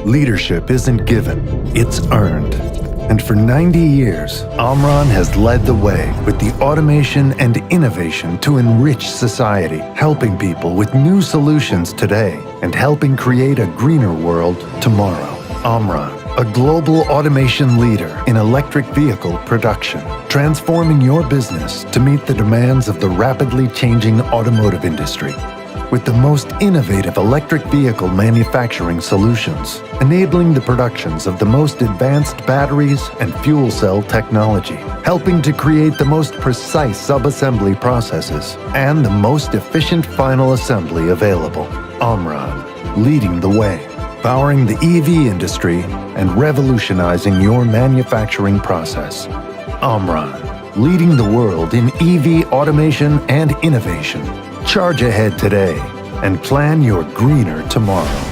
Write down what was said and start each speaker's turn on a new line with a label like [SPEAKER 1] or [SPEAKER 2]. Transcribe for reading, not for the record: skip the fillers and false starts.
[SPEAKER 1] Leadership isn't given, it's earned. And for 90 years, OMRON has led the way with the automation and innovation to enrich society, helping people with new solutions today and helping create a greener world tomorrow. OMRON, a global automation leader in electric vehicle production, transforming your business to meet the demands of the rapidly changing automotive industry. With the most innovative electric vehicle manufacturing solutions, enabling the productions of the most advanced batteries and fuel cell technology, helping to create the most precise sub-assembly processes and the most efficient final assembly available. OMRON, leading the way, powering the EV industry and revolutionizing your manufacturing process. OMRON, leading the world in EV automation and innovation. Charge ahead today and plan your greener tomorrow.